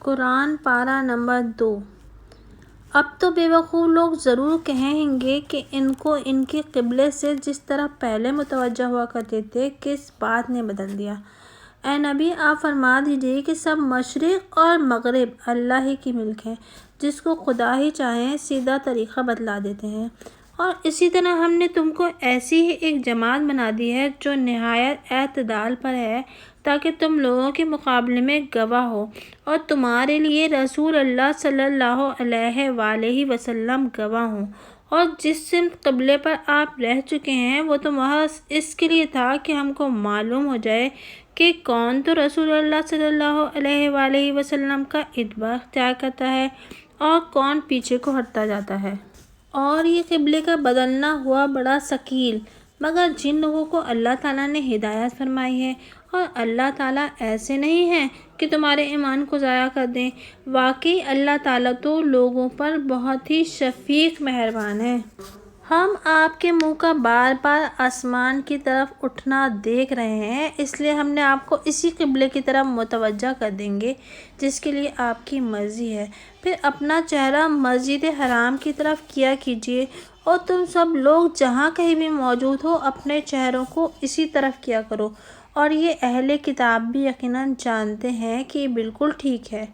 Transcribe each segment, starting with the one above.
قرآن پارہ نمبر 2۔ اب تو بیوقوف لوگ ضرور کہیں گے کہ ان کو ان کے قبلے سے جس طرح پہلے متوجہ ہوا کرتے تھے کس بات نے بدل دیا۔ اے نبی، آپ فرما دیجئے کہ سب مشرق اور مغرب اللہ ہی کی ملک ہے، جس کو خدا ہی چاہیں سیدھا طریقہ بتلا دیتے ہیں، اور اسی طرح ہم نے تم کو ایسی ہی ایک جماعت بنا دی ہے جو نہایت اعتدال پر ہے، تاکہ تم لوگوں کے مقابلے میں گواہ ہو اور تمہارے لیے رسول اللہ صلی اللہ علیہ وآلہ وسلم گواہ ہوں۔ اور جس سمت قبلے پر آپ رہ چکے ہیں وہ تو محض اس کے لیے تھا کہ ہم کو معلوم ہو جائے کہ کون تو رسول اللہ صلی اللہ علیہ وآلہ وسلم کا اتباع اختیار کرتا ہے اور کون پیچھے کو ہٹتا جاتا ہے۔ اور یہ قبلے کا بدلنا ہوا بڑا ثقیل، مگر جن لوگوں کو اللہ تعالیٰ نے ہدایت فرمائی ہے، اور اللہ تعالیٰ ایسے نہیں ہیں کہ تمہارے ایمان کو ضائع کر دیں۔ واقعی اللہ تعالیٰ تو لوگوں پر بہت ہی شفیق مہربان ہے۔ ہم آپ کے منہ کا بار بار آسمان کی طرف اٹھنا دیکھ رہے ہیں، اس لیے ہم نے آپ کو اسی قبلے کی طرف متوجہ کر دیں گے جس کے لیے آپ کی مرضی ہے۔ پھر اپنا چہرہ مسجد حرام کی طرف کیا کیجیے، اور تم سب لوگ جہاں کہیں بھی موجود ہو اپنے چہروں کو اسی طرف کیا کرو۔ اور یہ اہل کتاب بھی یقیناً جانتے ہیں کہ یہ بالکل ٹھیک ہے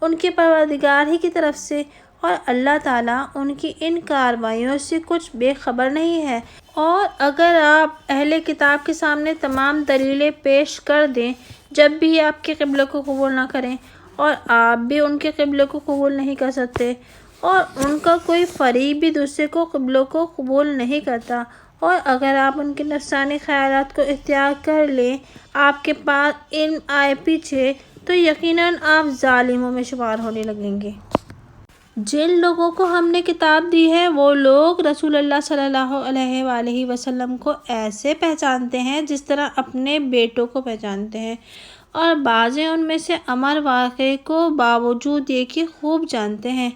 ان کے پروردگار ہی کی طرف سے، اور اللہ تعالیٰ ان کی ان کارروائیوں سے کچھ بے خبر نہیں ہے۔ اور اگر آپ اہل کتاب کے سامنے تمام دلیلیں پیش کر دیں جب بھی آپ کے قبلے کو قبول نہ کریں، اور آپ بھی ان کے قبلے کو قبول نہیں کر سکتے، اور ان کا کوئی فریق بھی دوسرے کو قبلوں کو قبول نہیں کرتا، اور اگر آپ ان کے نفسانی خیالات کو اختیار کر لیں، آپ کے پاس علم آئے پیچھے، تو یقیناً آپ ظالموں میں شمار ہونے لگیں گے۔ جن لوگوں کو ہم نے کتاب دی ہے وہ لوگ رسول اللہ صلی اللہ علیہ وآلہ وسلم کو ایسے پہچانتے ہیں جس طرح اپنے بیٹوں کو پہچانتے ہیں، اور بعضیں ان میں سے امر واقعے کو باوجود یہ کہ خوب جانتے ہیں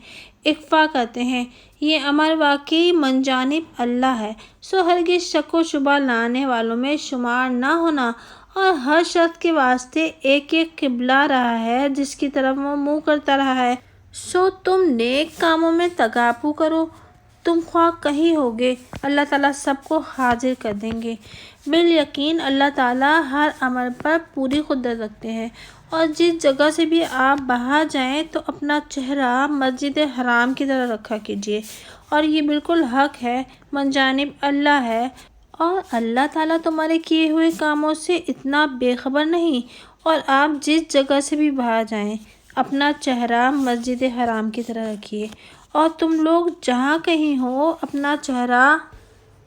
اخفا کرتے ہیں۔ یہ امر واقعی من جانب اللہ ہے، سو ہرگز شک و شبہ لانے والوں میں شمار نہ ہونا، اور ہر شخص کے واسطے ایک ایک قبلہ رہا ہے جس کی طرف وہ منہ کرتا رہا ہے۔ سو تم نیک کاموں میں تگاپو کرو، تم خواہ کہیں ہوگے، اللہ تعالیٰ سب کو حاضر کر دیں گے۔ بالیقین اللہ تعالیٰ ہر امر پر پوری قدرت رکھتے ہیں، اور جس جگہ سے بھی آپ باہر جائیں تو اپنا چہرہ مسجد حرام کی طرف رکھا کیجیے، اور یہ بالکل حق ہے، من جانب اللہ ہے، اور اللہ تعالیٰ تمہارے کیے ہوئے کاموں سے اتنا بے خبر نہیں۔ اور آپ جس جگہ سے بھی باہر جائیں اپنا چہرہ مسجد حرام کی طرف رکھیے، اور تم لوگ جہاں کہیں ہو اپنا چہرہ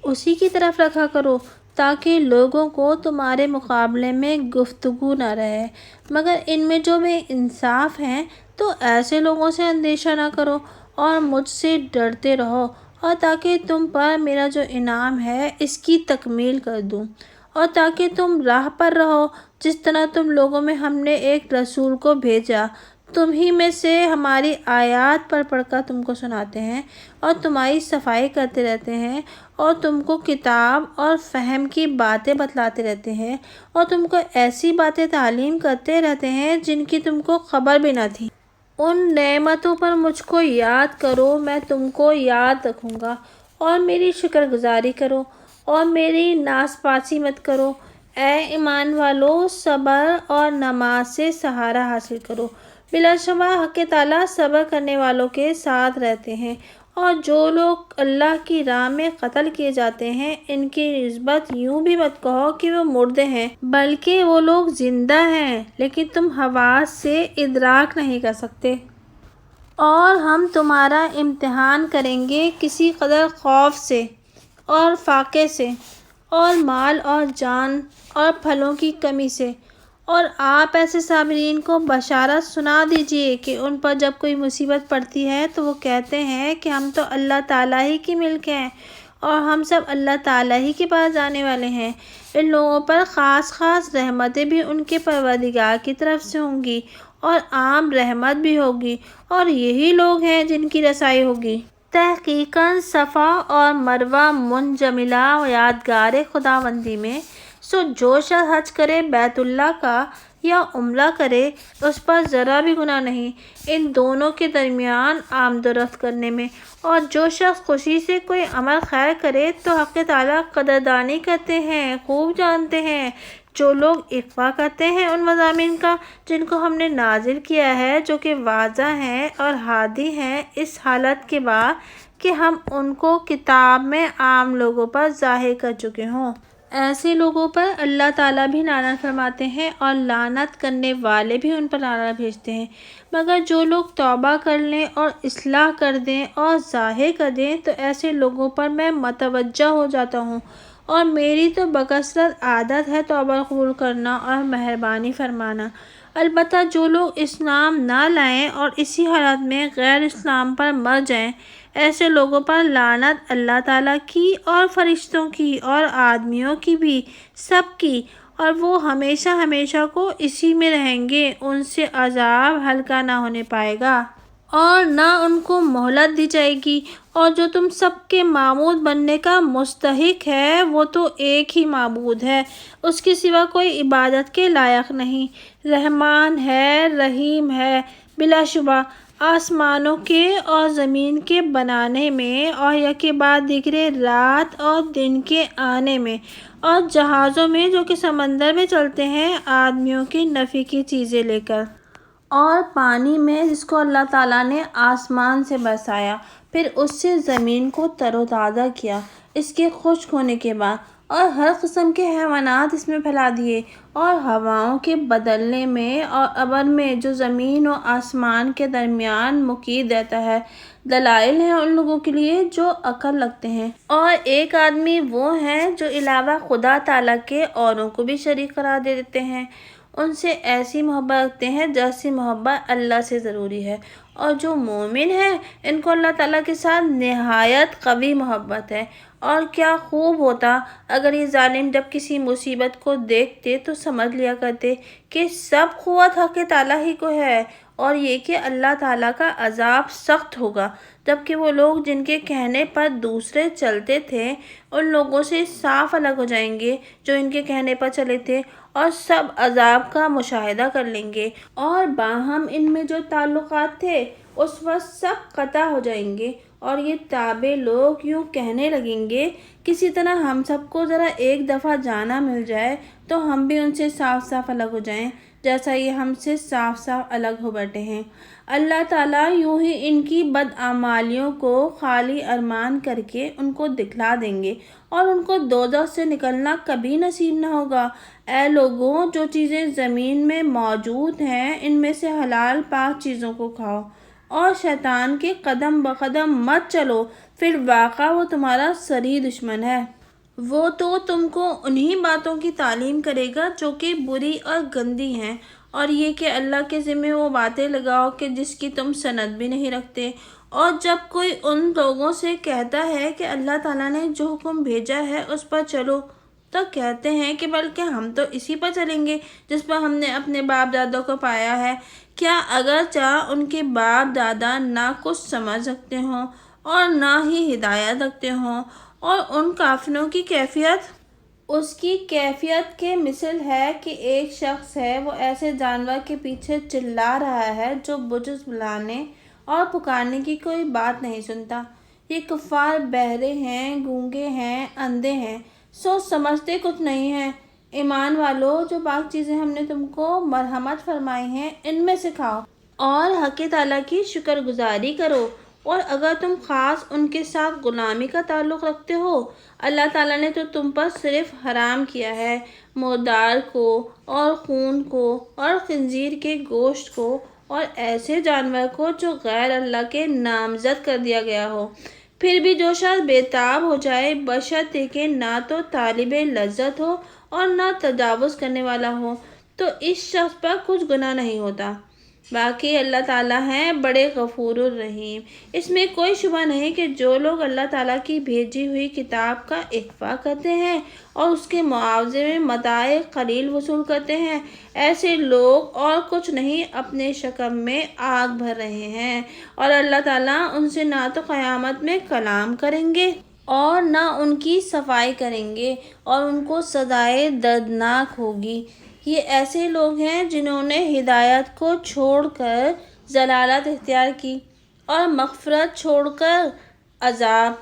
اسی کی طرف رکھا کرو، تاکہ لوگوں کو تمہارے مقابلے میں گفتگو نہ رہے۔ مگر ان میں جو بے انصاف ہیں تو ایسے لوگوں سے اندیشہ نہ کرو، اور مجھ سے ڈرتے رہو، اور تاکہ تم پر میرا جو انعام ہے اس کی تکمیل کر دوں، اور تاکہ تم راہ پر رہو جس طرح تم لوگوں میں ہم نے ایک رسول کو بھیجا، تم ہی میں سے ہماری آیات پڑھ پڑھ کر تم کو سناتے ہیں، اور تمہاری صفائی کرتے رہتے ہیں، اور تم کو کتاب اور فہم کی باتیں بتلاتے رہتے ہیں، اور تم کو ایسی باتیں تعلیم کرتے رہتے ہیں جن کی تم کو خبر بھی نہ تھی۔ ان نعمتوں پر مجھ کو یاد کرو، میں تم کو یاد رکھوں گا، اور میری شکر گزاری کرو، اور میری ناسپاسی مت کرو۔ اے ایمان والو، صبر اور نماز سے سہارا حاصل کرو، بلا شبہ حق تعالیٰ صبر کرنے والوں کے ساتھ رہتے ہیں۔ اور جو لوگ اللہ کی راہ میں قتل کیے جاتے ہیں ان کی نسبت یوں بھی مت کہو کہ وہ مردے ہیں، بلکہ وہ لوگ زندہ ہیں، لیکن تم حواس سے ادراک نہیں کر سکتے۔ اور ہم تمہارا امتحان کریں گے کسی قدر خوف سے اور فاقے سے، اور مال اور جان اور پھلوں کی کمی سے، اور آپ ایسے صابرین کو بشارت سنا دیجئے کہ ان پر جب کوئی مصیبت پڑتی ہے تو وہ کہتے ہیں کہ ہم تو اللہ تعالیٰ ہی کی ملک ہیں، اور ہم سب اللہ تعالیٰ ہی کے پاس جانے والے ہیں۔ ان لوگوں پر خاص خاص رحمتیں بھی ان کے پروردگار کی طرف سے ہوں گی، اور عام رحمت بھی ہوگی، اور یہی لوگ ہیں جن کی رسائی ہوگی۔ تحقیقاً صفا اور مروہ منجملہ و یادگار خداوندی میں، سو جو شخص حج کرے بیت اللہ کا یا عمرہ کرے اس پر ذرا بھی گناہ نہیں ان دونوں کے درمیان آمد و رفت کرنے میں۔ اور جو شخص خوشی سے کوئی عمل خیر کرے تو حق تعالیٰ قدردانی کرتے ہیں، خوب جانتے ہیں۔ جو لوگ اغوا کرتے ہیں ان مضامین کا جن کو ہم نے نازل کیا ہے، جو کہ واضح ہیں اور ہادی ہیں، اس حالت کے بعد کہ ہم ان کو کتاب میں عام لوگوں پر ظاہر کر چکے ہوں، ایسے لوگوں پر اللہ تعالیٰ بھی لعنت فرماتے ہیں اور لعنت کرنے والے بھی ان پر لعنت بھیجتے ہیں۔ مگر جو لوگ توبہ کر لیں اور اصلاح کر دیں اور ظاہر کر دیں تو ایسے لوگوں پر میں متوجہ ہو جاتا ہوں، اور میری تو بکثرت عادت ہے توبہ قبول کرنا اور مہربانی فرمانا۔ البتہ جو لوگ اسلام نہ لائیں اور اسی حالت میں غیر اسلام پر مر جائیں، ایسے لوگوں پر لعنت اللہ تعالیٰ کی اور فرشتوں کی اور آدمیوں کی بھی، سب کی، اور وہ ہمیشہ ہمیشہ کو اسی میں رہیں گے، ان سے عذاب ہلکا نہ ہونے پائے گا اور نہ ان کو مہلت دی جائے گی۔ اور جو تم سب کے معبود بننے کا مستحق ہے وہ تو ایک ہی معبود ہے، اس کے سوا کوئی عبادت کے لائق نہیں۔ رحمان ہے، رحیم ہے، بلا شبہ آسمانوں کے اور زمین کے بنانے میں اور یکے بعد دیگرے رات اور دن کے آنے میں، اور جہازوں میں جو کہ سمندر میں چلتے ہیں آدمیوں کے نفع کی چیزیں لے کر، اور پانی میں جس کو اللہ تعالیٰ نے آسمان سے برسایا، پھر اس سے زمین کو تر و تازہ کیا اس کے خشک ہونے کے بعد، اور ہر قسم کے حیوانات اس میں پھیلا دیے، اور ہواؤں کے بدلنے میں اور ابر میں جو زمین و آسمان کے درمیان مقید رہتا ہے، دلائل ہیں ان لوگوں کے لیے جو عقل رکھتے ہیں۔ اور ایک آدمی وہ ہیں جو علاوہ خدا تعالیٰ کے اوروں کو بھی شریک قرار دے دیتے ہیں، ان سے ایسی محبت رکھتے ہیں جیسی محبت اللہ سے ضروری ہے۔ اور جو مومن ہیں ان کو اللہ تعالیٰ کے ساتھ نہایت قوی محبت ہے۔ اور کیا خوب ہوتا اگر یہ ظالم جب کسی مصیبت کو دیکھتے تو سمجھ لیا کرتے کہ سب قوت حق تعالیٰ ہی کو ہے، اور یہ کہ اللہ تعالیٰ کا عذاب سخت ہوگا، جبکہ وہ لوگ جن کے کہنے پر دوسرے چلتے تھے ان لوگوں سے صاف الگ ہو جائیں گے جو ان کے کہنے پر چلے تھے، اور سب عذاب کا مشاہدہ کر لیں گے، اور باہم ان میں جو تعلقات تھے اس وقت سب قطع ہو جائیں گے، اور یہ تابع لوگ یوں کہنے لگیں گے کسی طرح ہم سب کو ذرا ایک دفعہ جانا مل جائے تو ہم بھی ان سے صاف صاف الگ ہو جائیں جیسا یہ ہم سے صاف صاف الگ ہو بیٹھے ہیں۔ اللہ تعالیٰ یوں ہی ان کی بدعمالیوں کو خالی ارمان کر کے ان کو دکھلا دیں گے، اور ان کو دوزخ سے نکلنا کبھی نصیب نہ ہوگا۔ اے لوگوں، جو چیزیں زمین میں موجود ہیں ان میں سے حلال پاک چیزوں کو کھاؤ، اور شیطان کے قدم بقدم مت چلو، پھر واقع وہ تمہارا سری دشمن ہے۔ وہ تو تم کو انہی باتوں کی تعلیم کرے گا جو کہ بری اور گندی ہیں، اور یہ کہ اللہ کے ذمہ وہ باتیں لگاؤ کہ جس کی تم سند بھی نہیں رکھتے۔ اور جب کوئی ان لوگوں سے کہتا ہے کہ اللہ تعالیٰ نے جو حکم بھیجا ہے اس پر چلو، تو کہتے ہیں کہ بلکہ ہم تو اسی پر چلیں گے جس پر ہم نے اپنے باپ دادوں کو پایا ہے۔ کیا اگرچہ ان کے باپ دادا نہ کچھ سمجھ رکھتے ہوں اور نہ ہی ہدایت رکھتے ہوں، اور ان کافروں کی کیفیت اس کی کیفیت کے مثل ہے کہ ایک شخص ہے وہ ایسے جانور کے پیچھے چلا رہا ہے جو بجز بلانے اور پکارنے کی کوئی بات نہیں سنتا۔ یہ کفار بہرے ہیں، گونگے ہیں، اندھے ہیں، سوچ سمجھتے کچھ نہیں ہیں۔ ایمان والو، جو پاک چیزیں ہم نے تم کو مرحمت فرمائی ہیں ان میں سے کھاؤ اور حق تعالیٰ کی شکر گزاری کرو، اور اگر تم خاص ان کے ساتھ غلامی کا تعلق رکھتے ہو، اللہ تعالیٰ نے تو تم پر صرف حرام کیا ہے مردار کو اور خون کو اور خنزیر کے گوشت کو اور ایسے جانور کو جو غیر اللہ کے نامزد کر دیا گیا ہو۔ پھر بھی جو شخص بےتاب ہو جائے بشرطے کہ نہ تو طالب لذت ہو اور نہ تجاوز کرنے والا ہو، تو اس شخص پر کچھ گناہ نہیں ہوتا۔ باقی اللہ تعالیٰ ہیں بڑے غفور الرحیم۔ اس میں کوئی شبہ نہیں کہ جو لوگ اللہ تعالیٰ کی بھیجی ہوئی کتاب کا اغوا کرتے ہیں اور اس کے معاوضے میں متاع قلیل وصول کرتے ہیں، ایسے لوگ اور کچھ نہیں اپنے شکم میں آگ بھر رہے ہیں، اور اللہ تعالیٰ ان سے نہ تو قیامت میں کلام کریں گے اور نہ ان کی صفائی کریں گے، اور ان کو سزائے دردناک ہوگی۔ یہ ایسے لوگ ہیں جنہوں نے ہدایت کو چھوڑ کر ضلالت اختیار کی اور مغفرت چھوڑ کر عذاب،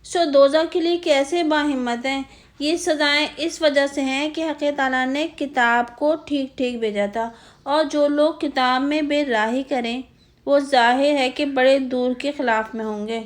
سو دوزخ کے لیے کیسے باہمت ہیں۔ یہ سزائیں اس وجہ سے ہیں کہ حق تعالیٰ نے کتاب کو ٹھیک ٹھیک بھیجا تھا، اور جو لوگ کتاب میں بے راہی کریں وہ ظاہر ہے کہ بڑے دور کے خلاف میں ہوں گے۔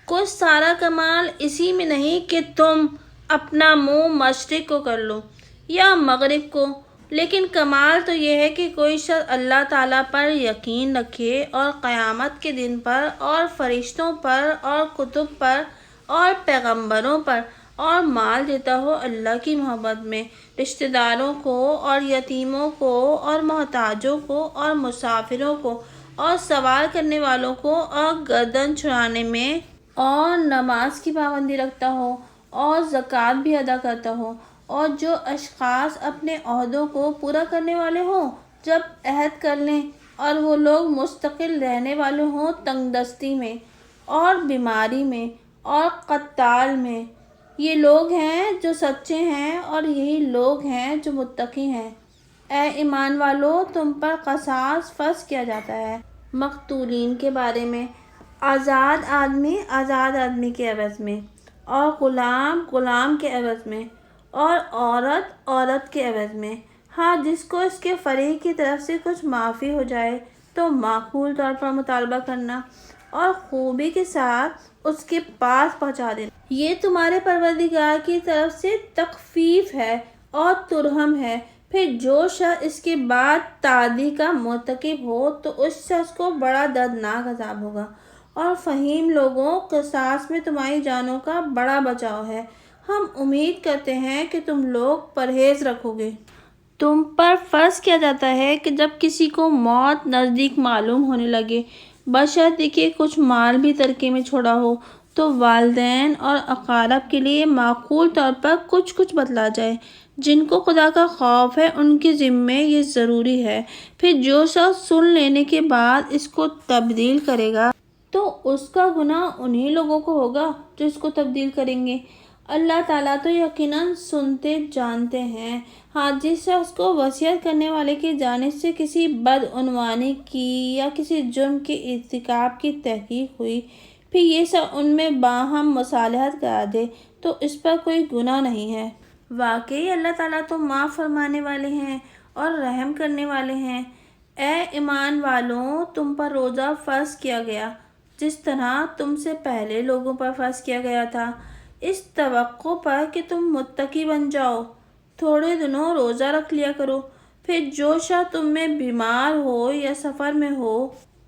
کچھ سارا کمال اسی میں نہیں کہ تم اپنا منہ مشرق کو کر لو یا مغرب کو، لیکن کمال تو یہ ہے کہ کوئی شخص اللہ تعالیٰ پر یقین رکھے اور قیامت کے دن پر اور فرشتوں پر اور کتب پر اور پیغمبروں پر، اور مال دیتا ہو اللہ کی محبت میں، رشتہ داروں کو اور یتیموں کو اور محتاجوں کو اور مسافروں کو اور سوال کرنے والوں کو اور گردن چھڑانے میں، اور نماز کی پابندی رکھتا ہو اور زکوٰۃ بھی ادا کرتا ہو، اور جو اشخاص اپنے عہدوں کو پورا کرنے والے ہوں جب عہد کر لیں، اور وہ لوگ مستقل رہنے والے ہوں تنگ دستی میں اور بیماری میں اور قتال میں، یہ لوگ ہیں جو سچے ہیں اور یہی لوگ ہیں جو متقی ہیں۔ اے ایمان والو، تم پر قصاص فرض کیا جاتا ہے مقتولین کے بارے میں، آزاد آدمی کے عوض میں، اور غلام کے عوض میں، اور عورت کے عوض میں۔ ہاں، جس کو اس کے فریق کی طرف سے کچھ معافی ہو جائے تو معقول طور پر مطالبہ کرنا اور خوبی کے ساتھ اس کے پاس پہنچا دینا، یہ تمہارے پروردگار کی طرف سے تخفیف ہے اور ترحم ہے۔ پھر جو شخص اس کے بعد تعدی کا مرتکب ہو تو اس شخص کو بڑا دردناک عذاب ہوگا۔ اور فہیم لوگوں، قصاص میں تمہاری جانوں کا بڑا بچاؤ ہے۔ ہم امید کرتے ہیں کہ تم لوگ پرہیز رکھو گے۔ تم پر فرض کیا جاتا ہے کہ جب کسی کو موت نزدیک معلوم ہونے لگے، بشرطیکہ کہ کچھ مال بھی ترکے میں چھوڑا ہو، تو والدین اور اقارب کے لیے معقول طور پر کچھ بتلا جائے۔ جن کو خدا کا خوف ہے ان کے ذمے یہ ضروری ہے۔ پھر جو شخص سن لینے کے بعد اس کو تبدیل کرے گا تو اس کا گناہ انہی لوگوں کو ہوگا جو اس کو تبدیل کریں گے۔ اللہ تعالیٰ تو یقیناً سنتے جانتے ہیں۔ ہاں، جس شخص کو وصیت کرنے والے کی جانب سے کسی بدعنوانی کی یا کسی جرم کے ارتکاب کی تحقیق ہوئی، پھر یہ سب ان میں باہم مصالحت کرا دے تو اس پر کوئی گناہ نہیں ہے۔ واقعی اللہ تعالیٰ تو معاف فرمانے والے ہیں اور رحم کرنے والے ہیں۔ اے ایمان والوں، تم پر روزہ فرض کیا گیا جس طرح تم سے پہلے لوگوں پر فرض کیا گیا تھا، اس توقع پر کہ تم متقی بن جاؤ۔ تھوڑے دنوں روزہ رکھ لیا کرو، پھر جو شخص تم میں بیمار ہو یا سفر میں ہو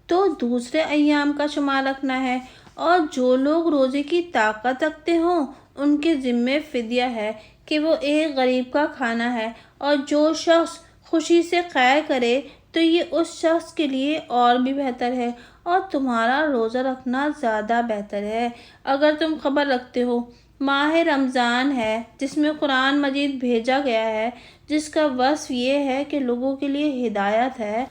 تو دوسرے ایام کا شمار رکھنا ہے، اور جو لوگ روزے کی طاقت رکھتے ہوں ان کے ذمے فدیہ ہے کہ وہ ایک غریب کا کھانا ہے، اور جو شخص خوشی سے خیر کرے تو یہ اس شخص کے لیے اور بھی بہتر ہے، اور تمہارا روزہ رکھنا زیادہ بہتر ہے اگر تم خبر رکھتے ہو۔ ماہ رمضان ہے جس میں قرآن مجید بھیجا گیا ہے، جس کا وصف یہ ہے کہ لوگوں کے لیے ہدایت ہے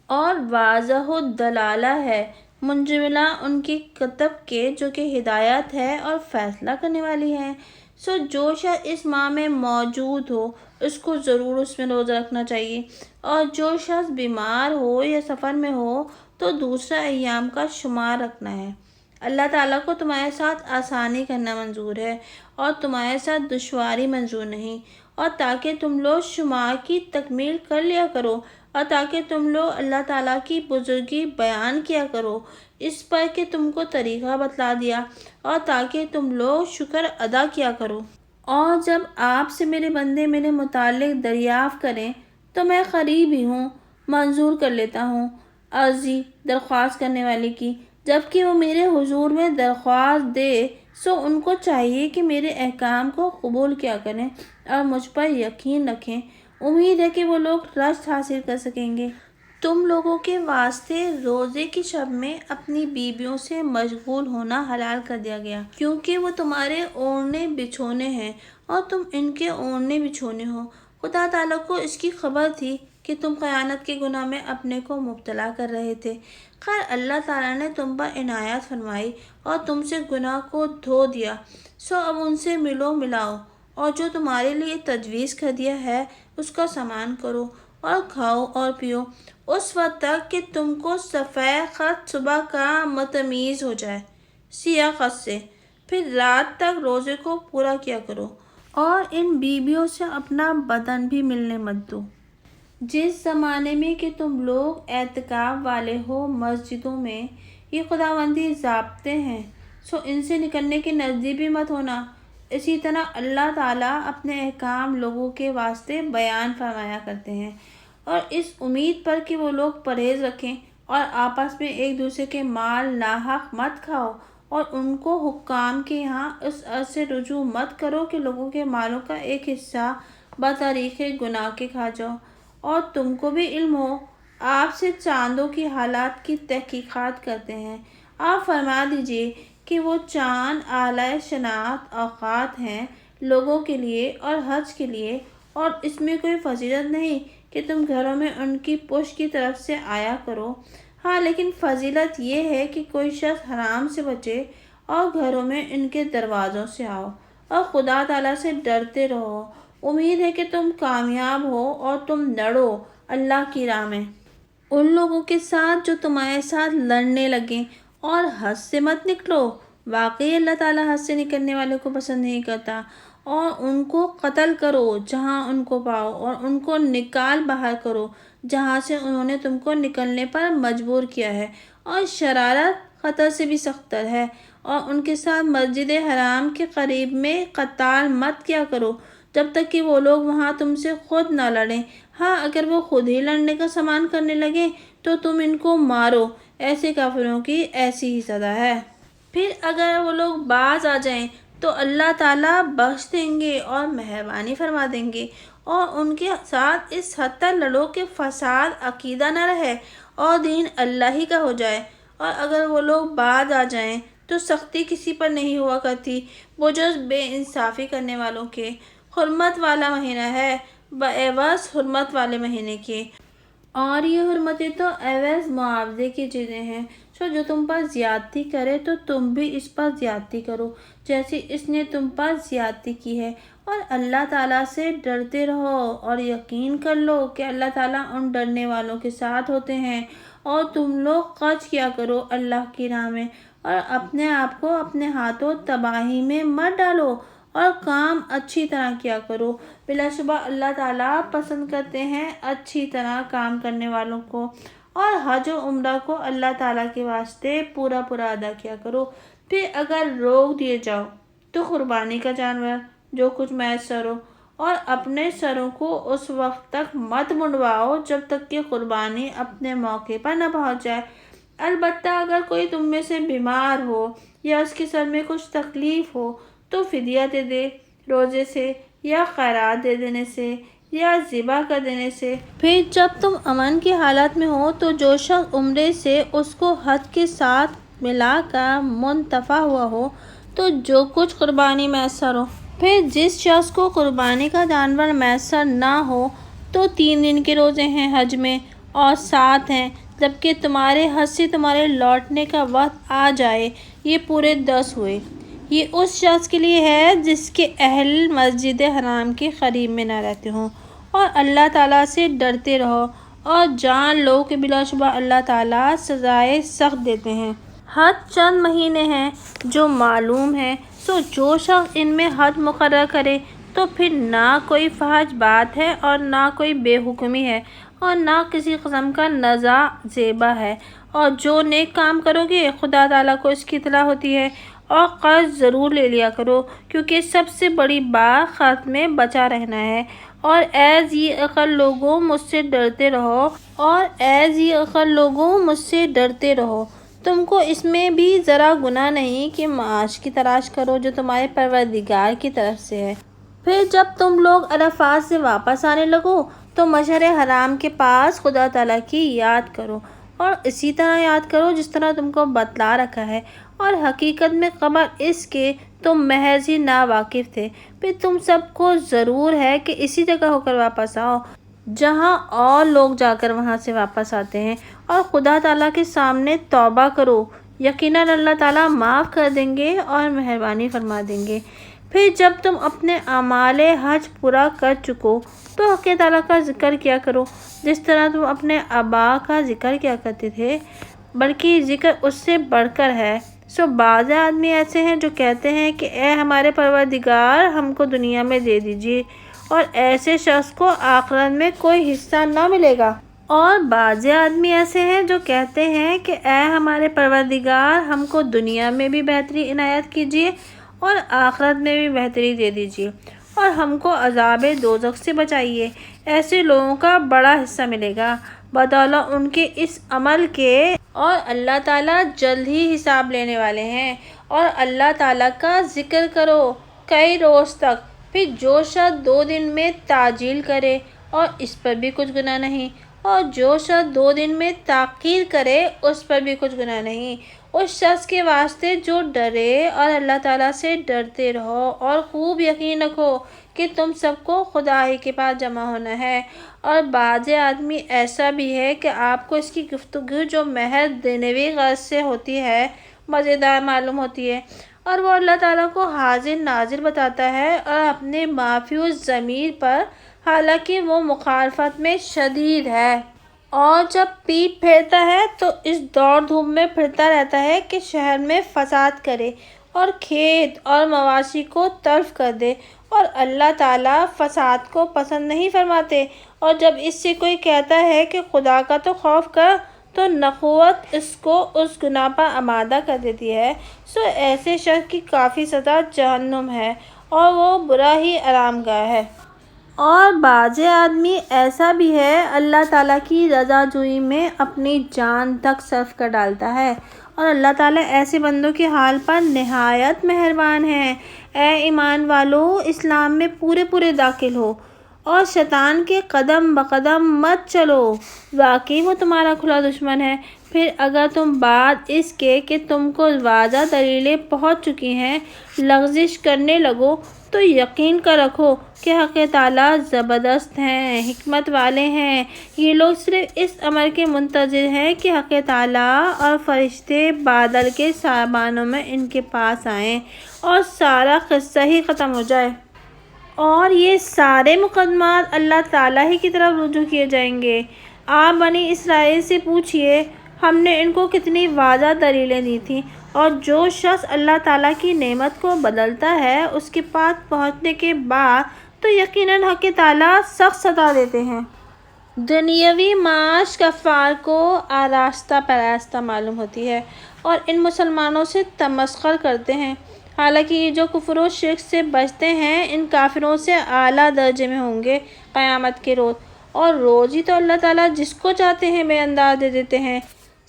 اور واضح الدلالہ ہے، منجملہ ان کی کتب کے جو کہ ہدایت ہے اور فیصلہ کرنے والی ہے۔ سو جو شخص اس ماہ میں موجود ہو اس کو ضرور اس میں روزہ رکھنا چاہیے، اور جو شخص بیمار ہو یا سفر میں ہو تو دوسرا ایام کا شمار رکھنا ہے۔ اللہ تعالیٰ کو تمہارے ساتھ آسانی کرنا منظور ہے اور تمہارے ساتھ دشواری منظور نہیں، اور تاکہ تم لوگ شمار کی تکمیل کر لیا کرو، اور تاکہ تم لوگ اللہ تعالیٰ کی بزرگی بیان کیا کرو اس پر کہ تم کو طریقہ بتلا دیا، اور تاکہ تم لوگ شکر ادا کیا کرو۔ اور جب آپ سے میرے بندے میرے متعلق دریافت کریں تو میں قریب ہی ہوں، منظور کر لیتا ہوں عرضی درخواست کرنے والے کی، جبکہ وہ میرے حضور میں درخواست دے۔ سو ان کو چاہیے کہ میرے احکام کو قبول کیا کریں اور مجھ پر یقین رکھیں۔ امید ہے کہ وہ لوگ رشد حاصل کر سکیں گے۔ تم لوگوں کے واسطے روزے کی شب میں اپنی بیویوں سے مشغول ہونا حلال کر دیا گیا، کیونکہ وہ تمہارے اوڑھنے بچھونے ہیں اور تم ان کے اوڑھنے بچھونے ہو۔ خدا تعالیٰ کو اس کی خبر تھی کہ تم خیانت کے گناہ میں اپنے کو مبتلا کر رہے تھے۔ خیر، اللہ تعالیٰ نے تم پر عنایت فرمائی اور تم سے گناہ کو دھو دیا، سو اب ان سے ملو ملاؤ اور جو تمہارے لیے تجویز کر دیا ہے اس کا سامان کرو اور کھاؤ اور پیو اس وقت تک کہ تم کو سفید خط صبح کا متمیز ہو جائے سیاہ خط سے، پھر رات تک روزے کو پورا کیا کرو اور ان بیویوں سے اپنا بدن بھی ملنے مت دو۔ جس زمانے میں کہ تم لوگ اعتکاف والے ہو مسجدوں میں یہ خداوندی ضابطے ہیں، سو ان سے نکلنے کے نزدیک بھی مت ہونا۔ اسی طرح اللہ تعالیٰ اپنے احکام لوگوں کے واسطے بیان فرمایا کرتے ہیں، اور اس امید پر کہ وہ لوگ پرہیز رکھیں اور آپس میں ایک دوسرے کے مال ناحق مت کھاؤ اور ان کو حکام کے یہاں اس عرض سے رجوع مت کرو کہ لوگوں کے مالوں کا ایک حصہ بطریق گناہ کے کھا جاؤ۔ اور تم کو بھی علم ہو، آپ سے چاندوں کی حالات کی تحقیقات کرتے ہیں، آپ فرما دیجئے کہ وہ چاند اعلی شناخت اوقات ہیں لوگوں کے لیے اور حج کے لیے، اور اس میں کوئی فضیلت نہیں کہ تم گھروں میں ان کی پشت کی طرف سے آیا کرو۔ ہاں لیکن فضیلت یہ ہے کہ کوئی شخص حرام سے بچے اور گھروں میں ان کے دروازوں سے آؤ اور خدا تعالیٰ سے ڈرتے رہو۔ امید ہے کہ تم کامیاب ہو اور تم لڑو اللہ کی راہ میں ان لوگوں کے ساتھ جو تمہارے ساتھ لڑنے لگیں، اور حد سے مت نکلو، واقعی اللہ تعالیٰ حد سے نکلنے والے کو پسند نہیں کرتا۔ اور ان کو قتل کرو جہاں ان کو پاؤ اور ان کو نکال باہر کرو جہاں سے انہوں نے تم کو نکلنے پر مجبور کیا ہے، اور شرارت خطر سے بھی سختر ہے۔ اور ان کے ساتھ مسجد حرام کے قریب میں قتال مت کیا کرو جب تک کہ وہ لوگ وہاں تم سے خود نہ لڑیں۔ ہاں اگر وہ خود ہی لڑنے کا سامان کرنے لگیں تو تم ان کو مارو، ایسے کافروں کی ایسی ہی سزا ہے۔ پھر اگر وہ لوگ باز آ جائیں تو اللہ تعالیٰ بخش دیں گے اور مہربانی فرما دیں گے، اور ان کے ساتھ اس حد تک لڑو کہ فساد عقیدہ نہ رہے اور دین اللہ ہی کا ہو جائے۔ اور اگر وہ لوگ باز آ جائیں تو سختی کسی پر نہیں ہوا کرتی وہ جز بے انصافی کرنے والوں کے۔ حرمت والا مہینہ ہے بعوض حرمت والے مہینے کے، اور یہ حرمتیں تو عوض معاوضے کی چیزیں ہیں، سو جو تم پر زیادتی کرے تو تم بھی اس پر زیادتی کرو جیسی اس نے تم پر زیادتی کی ہے۔ اور اللہ تعالیٰ سے ڈرتے رہو اور یقین کر لو کہ اللہ تعالیٰ ان ڈرنے والوں کے ساتھ ہوتے ہیں۔ اور تم لوگ خرچ کیا کرو اللہ کی راہ میں، اور اپنے آپ کو اپنے ہاتھوں تباہی میں مت ڈالو، اور کام اچھی طرح کیا کرو، بلا شبہ اللہ تعالیٰ پسند کرتے ہیں اچھی طرح کام کرنے والوں کو۔ اور حج و عمرہ کو اللہ تعالیٰ کے واسطے پورا پورا ادا کیا کرو۔ پھر اگر روک دیے جاؤ تو قربانی کا جانور جو کچھ میسر ہو، اور اپنے سروں کو اس وقت تک مت منڈواؤ جب تک کہ قربانی اپنے موقع پر نہ پہنچ جائے۔ البتہ اگر کوئی تم میں سے بیمار ہو یا اس کے سر میں کچھ تکلیف ہو تو فدیہ دے دے، روزے سے یا خیرات دے دینے سے یا ذبح کر دینے سے۔ پھر جب تم امن کی حالت میں ہو تو جو شخص عمرے سے اس کو حج کے ساتھ ملا کر منتفع ہوا ہو تو جو کچھ قربانی میسر ہو۔ پھر جس شخص کو قربانی کا جانور میسر نہ ہو تو 3 دن کے روزے ہیں حج میں اور 7 ہیں جبکہ تمہارے حج سے تمہارے لوٹنے کا وقت آ جائے، یہ پورے 10 ہوئے۔ یہ اس شخص کے لیے ہے جس کے اہل مسجد حرام کے قریب میں نہ رہتے ہوں۔ اور اللہ تعالیٰ سے ڈرتے رہو اور جان لو کہ بلا شبہ اللہ تعالیٰ سزائے سخت دیتے ہیں۔ حج چند مہینے ہیں جو معلوم ہیں، سو جو شخص ان میں حج مقرر کرے تو پھر نہ کوئی فحش بات ہے اور نہ کوئی بے حکمی ہے اور نہ کسی قسم کا نزاع زیبہ ہے۔ اور جو نیک کام کرو گے خدا تعالیٰ کو اس کی اطلاع ہوتی ہے۔ اور قرض ضرور لے لیا کرو کیونکہ سب سے بڑی بات خرچ میں بچا رہنا ہے۔ اور اے ذی عقل لوگوں مجھ سے ڈرتے رہو، اور اے ذی عقل لوگوں مجھ سے ڈرتے رہو، تم کو اس میں بھی ذرا گناہ نہیں کہ معاش کی تلاش کرو جو تمہارے پروردگار کی طرف سے ہے۔ پھر جب تم لوگ عرفات سے واپس آنے لگو تو مشعر حرام کے پاس خدا تعالیٰ کی یاد کرو، اور اسی طرح یاد کرو جس طرح تم کو بتلا رکھا ہے، اور حقیقت میں قبل اس کے تم محض ہی ناواقف تھے۔ پھر تم سب کو ضرور ہے کہ اسی جگہ ہو کر واپس آؤ جہاں اور لوگ جا کر وہاں سے واپس آتے ہیں، اور خدا تعالیٰ کے سامنے توبہ کرو، یقیناً اللہ تعالیٰ معاف کر دیں گے اور مہربانی فرما دیں گے۔ پھر جب تم اپنے اعمال حج پورا کر چکو تو حق تعالیٰ کا ذکر کیا کرو، جس طرح تم اپنے آبا کا ذکر کیا کرتے تھے، بلکہ ذکر اس سے بڑھ کر ہے۔ سو بعض آدمی ایسے ہیں جو کہتے ہیں کہ اے ہمارے پروردگار، ہم کو دنیا میں دے دیجیے، اور ایسے شخص کو آخرت میں کوئی حصہ نہ ملے گا۔ اور بعض آدمی ایسے ہیں جو کہتے ہیں کہ اے ہمارے پروردگار، ہم کو دنیا میں بھی بہتری عنایت کیجیے اور آخرت میں بھی بہتری دے دیجیے، اور ہم کو عذاب دوزخ سے بچائیے۔ ایسے لوگوں کا بڑا حصہ ملے گا بدولت ان کے اس عمل کے، اور اللہ تعالیٰ جلد ہی حساب لینے والے ہیں۔ اور اللہ تعالیٰ کا ذکر کرو کئی روز تک، پھر جو شخص 2 دن میں تعجیل کرے اور اس پر بھی کچھ گناہ نہیں، اور جو شخص 2 دن میں تاخیر کرے اس پر بھی کچھ گناہ نہیں۔ اس شخص کے واسطے جو ڈرے، اور اللہ تعالیٰ سے ڈرتے رہو، اور خوب یقین رکھو کہ تم سب کو خدا ہی کے پاس جمع ہونا ہے۔ اور بعض آدمی ایسا بھی ہے کہ آپ کو اس کی گفتگو جو محض دنیوی غرض سے ہوتی ہے مزیدار معلوم ہوتی ہے، اور وہ اللہ تعالیٰ کو حاضر ناظر بتاتا ہے اور اپنے محفوظ ضمیر پر، حالانکہ وہ مخالفت میں شدید ہے، اور جب پیٹ پھیرتا ہے تو اس دوڑ دھوپ میں پھرتا رہتا ہے کہ شہر میں فساد کرے اور کھیت اور مواشی کو تلف کر دے، اور اللہ تعالیٰ فساد کو پسند نہیں فرماتے۔ اور جب اس سے کوئی کہتا ہے کہ خدا کا تو خوف کر، تو نخوت اس کو اس گناہ پر آمادہ کر دیتی ہے۔ سو ایسے شخص کی کافی سزا جہنم ہے، اور وہ برا ہی آرام گاہ ہے۔ اور بعض آدمی ایسا بھی ہے اللہ تعالیٰ کی رضا جوئی میں اپنی جان تک صرف کر ڈالتا ہے، اور اللہ تعالیٰ ایسے بندوں کے حال پر نہایت مہربان ہے۔ اے ایمان والو، اسلام میں پورے داخل ہو، اور شیطان کے قدم بقدم مت چلو، واقعی وہ تمہارا کھلا دشمن ہے۔ پھر اگر تم بعد اس کے کہ تم کو واضح دلیلیں پہنچ چکی ہیں لغزش کرنے لگو، تو یقین کر رکھو کہ حق تعالیٰ زبردست ہیں، حکمت والے ہیں۔ یہ لوگ صرف اس امر کے منتظر ہیں کہ حق تعالیٰ اور فرشتے بادل کے سایبانوں میں ان کے پاس آئیں اور سارا قصہ ہی ختم ہو جائے، اور یہ سارے مقدمات اللہ تعالیٰ ہی کی طرف رجوع کیے جائیں گے۔ آپ بنی اسرائیل سے پوچھئے، ہم نے ان کو کتنی واضح دلیلیں دی تھیں، اور جو شخص اللہ تعالیٰ کی نعمت کو بدلتا ہے اس کے پاس پہنچنے کے بعد تو یقیناً حق تعالیٰ سخت سزا دیتے ہیں۔ دنیاوی معاش کفار کو آراستہ پراستہ معلوم ہوتی ہے، اور ان مسلمانوں سے تمسخر کرتے ہیں، حالانکہ یہ جو کفر و شرک سے بچتے ہیں ان کافروں سے اعلیٰ درجے میں ہوں گے قیامت کے روز۔ اور روزی تو اللہ تعالیٰ جس کو چاہتے ہیں بے انداز دے دیتے ہیں۔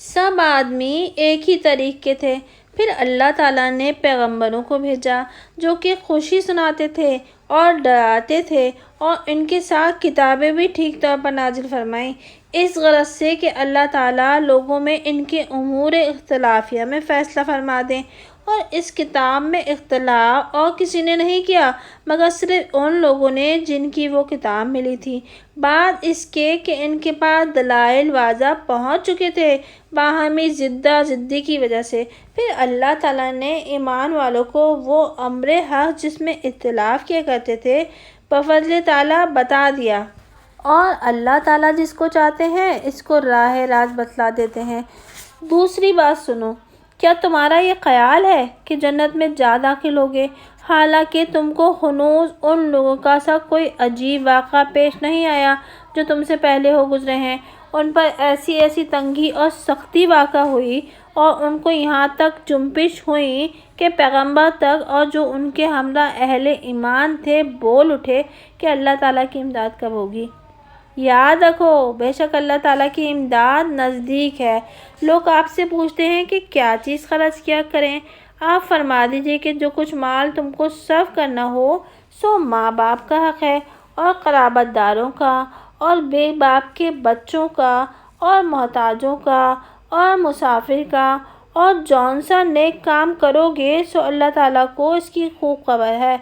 سب آدمی ایک ہی طریق کے تھے، پھر اللہ تعالیٰ نے پیغمبروں کو بھیجا جو کہ خوشی سناتے تھے اور ڈراتے تھے، اور ان کے ساتھ کتابیں بھی ٹھیک طور پر نازل فرمائیں، اس غرض سے کہ اللہ تعالیٰ لوگوں میں ان کے امور اختلافیہ میں فیصلہ فرما دیں۔ اور اس کتاب میں اختلاف اور کسی نے نہیں کیا مگر صرف ان لوگوں نے جن کی وہ کتاب ملی تھی، بعد اس کے کہ ان کے پاس دلائل واضح پہنچ چکے تھے، باہمی زدہ زدی کی وجہ سے۔ پھر اللہ تعالیٰ نے ایمان والوں کو وہ امر حق جس میں اختلاف کیا کرتے تھے بفضل تعالیٰ بتا دیا، اور اللہ تعالیٰ جس کو چاہتے ہیں اس کو راہ راست بتلا دیتے ہیں۔ دوسری بات سنو، کیا تمہارا یہ خیال ہے کہ جنت میں جا داخل ہوگے، حالانکہ تم کو ہنوز ان لوگوں کا سا کوئی عجیب واقعہ پیش نہیں آیا جو تم سے پہلے ہو گزرے ہیں؟ ان پر ایسی تنگی اور سختی واقع ہوئی، اور ان کو یہاں تک جنبش ہوئی کہ پیغمبر تک اور جو ان کے ہمراہ اہل ایمان تھے بول اٹھے کہ اللہ تعالیٰ کی امداد کب ہوگی۔ یاد رکھو، بے شک اللہ تعالیٰ کی امداد نزدیک ہے۔ لوگ آپ سے پوچھتے ہیں کہ کیا چیز خرچ کیا کریں؟ آپ فرما دیجئے کہ جو کچھ مال تم کو صرف کرنا ہو سو ماں باپ کا حق ہے، اور قرابت داروں کا، اور بے باپ کے بچوں کا، اور محتاجوں کا، اور مسافر کا، اور جون سا نیک کام کرو گے سو اللہ تعالیٰ کو اس کی خوب خبر ہے۔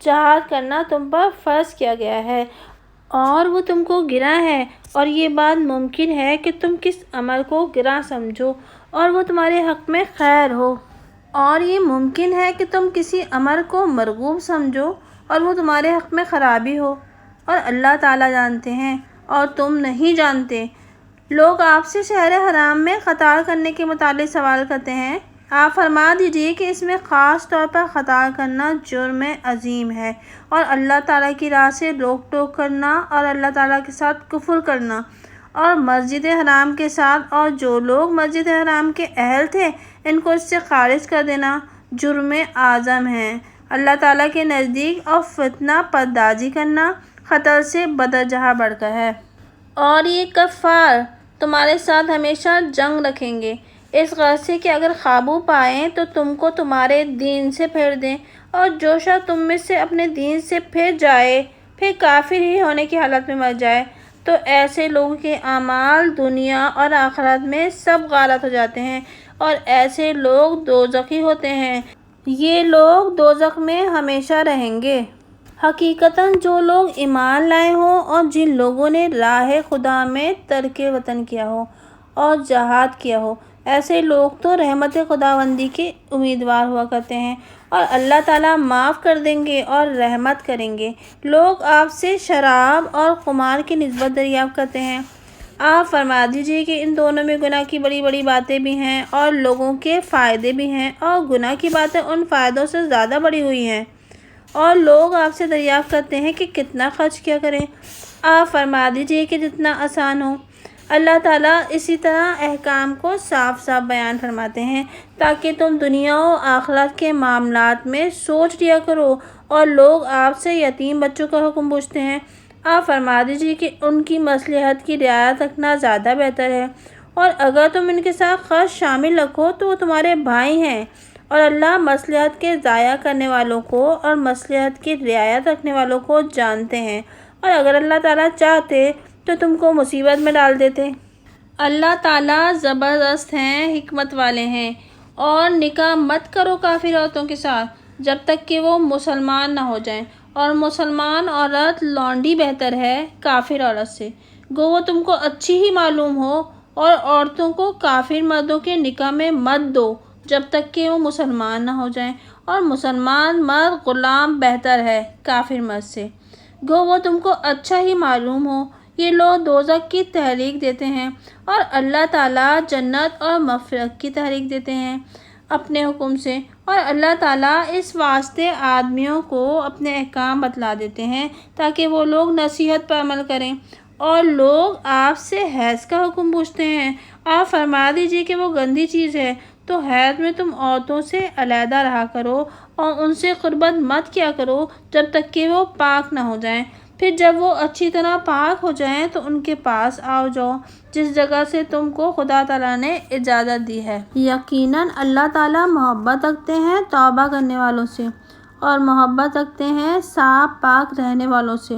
جہاد کرنا تم پر فرض کیا گیا ہے، اور وہ تم کو گراں ہے، اور یہ بات ممکن ہے کہ تم کس عمل کو گراں سمجھو اور وہ تمہارے حق میں خیر ہو۔ اور یہ ممکن ہے کہ تم کسی امر کو مرغوب سمجھو اور وہ تمہارے حق میں خرابی ہو، اور اللہ تعالیٰ جانتے ہیں اور تم نہیں جانتے۔ لوگ آپ سے شہر حرام میں قتال کرنے کے متعلق سوال کرتے ہیں۔ آپ فرما دیجئے کہ اس میں خاص طور پر قتال کرنا جرم عظیم ہے، اور اللہ تعالیٰ کی راہ سے روک ٹوک کرنا اور اللہ تعالیٰ کے ساتھ کفر کرنا اور مسجد حرام کے ساتھ اور جو لوگ مسجد حرام کے اہل تھے ان کو اس سے خارج کر دینا جرم اعظم ہے اللہ تعالیٰ کے نزدیک، اور فتنہ پردازی کرنا قتل سے بدرجہ بڑھ کر ہے۔ اور یہ کفار تمہارے ساتھ ہمیشہ جنگ رکھیں گے، اس غرض سے کہ اگر قابو پائیں تو تم کو تمہارے دین سے پھیر دیں، اور جو شخص تم میں سے اپنے دین سے پھر جائے پھر کافر ہی ہونے کی حالت میں مر جائے تو ایسے لوگوں کے اعمال دنیا اور آخرت میں سب غارت ہو جاتے ہیں، اور ایسے لوگ دوزخی ہوتے ہیں، یہ لوگ دوزخ میں ہمیشہ رہیں گے۔ حقیقتاً جو لوگ ایمان لائے ہوں اور جن لوگوں نے راہ خدا میں ترک وطن کیا ہو اور جہاد کیا ہو، ایسے لوگ تو رحمت خداوندی کے امیدوار ہوا کرتے ہیں، اور اللہ تعالیٰ معاف کر دیں گے اور رحمت کریں گے۔ لوگ آپ سے شراب اور خمار کی نسبت دریافت کرتے ہیں۔ آپ فرما دیجئے کہ ان دونوں میں گناہ کی بڑی بڑی باتیں بھی ہیں اور لوگوں کے فائدے بھی ہیں، اور گناہ کی باتیں ان فائدوں سے زیادہ بڑی ہوئی ہیں۔ اور لوگ آپ سے دریافت کرتے ہیں کہ کتنا خرچ کیا کریں۔ آپ فرما دیجئے کہ جتنا آسان ہو۔ اللہ تعالیٰ اسی طرح احکام کو صاف صاف بیان فرماتے ہیں تاکہ تم دنیا و آخرت کے معاملات میں سوچ لیا کرو۔ اور لوگ آپ سے یتیم بچوں کا حکم پوچھتے ہیں۔ آپ فرما دیجئے کہ ان کی مصلحت کی رعایت رکھنا زیادہ بہتر ہے، اور اگر تم ان کے ساتھ خرچ شامل رکھو تو وہ تمہارے بھائی ہیں، اور اللہ مصلحت کے ضائع کرنے والوں کو اور مصلحت کی رعایت رکھنے والوں کو جانتے ہیں، اور اگر اللہ تعالیٰ چاہتے تو تم کو مصیبت میں ڈال دیتے۔ اللہ تعالیٰ زبردست ہیں، حکمت والے ہیں۔ اور نکاح مت کرو کافر عورتوں کے ساتھ جب تک کہ وہ مسلمان نہ ہو جائیں، اور مسلمان عورت لونڈی بہتر ہے کافر عورت سے، گو وہ تم کو اچھی ہی معلوم ہو۔ اور عورتوں کو کافر مردوں کے نکاح میں مت دو جب تک کہ وہ مسلمان نہ ہو جائیں، اور مسلمان مرد غلام بہتر ہے کافر مرد سے، گو وہ تم کو اچھا ہی معلوم ہو۔ یہ لوگ دوزخ کی تحریک دیتے ہیں، اور اللہ تعالیٰ جنت اور مغفرت کی تحریک دیتے ہیں اپنے حکم سے، اور اللہ تعالیٰ اس واسطے آدمیوں کو اپنے احکام بتلا دیتے ہیں تاکہ وہ لوگ نصیحت پر عمل کریں۔ اور لوگ آپ سے حیض کا حکم پوچھتے ہیں۔ آپ فرما دیجئے کہ وہ گندی چیز ہے، تو حیض میں تم عورتوں سے علیحدہ رہا کرو اور ان سے قربت مت کیا کرو جب تک کہ وہ پاک نہ ہو جائیں، پھر جب وہ اچھی طرح پاک ہو جائیں تو ان کے پاس آؤ جاؤ جس جگہ سے تم کو خدا تعالیٰ نے اجازت دی ہے۔ یقیناً اللہ تعالیٰ محبت رکھتے ہیں توبہ کرنے والوں سے، اور محبت رکھتے ہیں صاف پاک رہنے والوں سے۔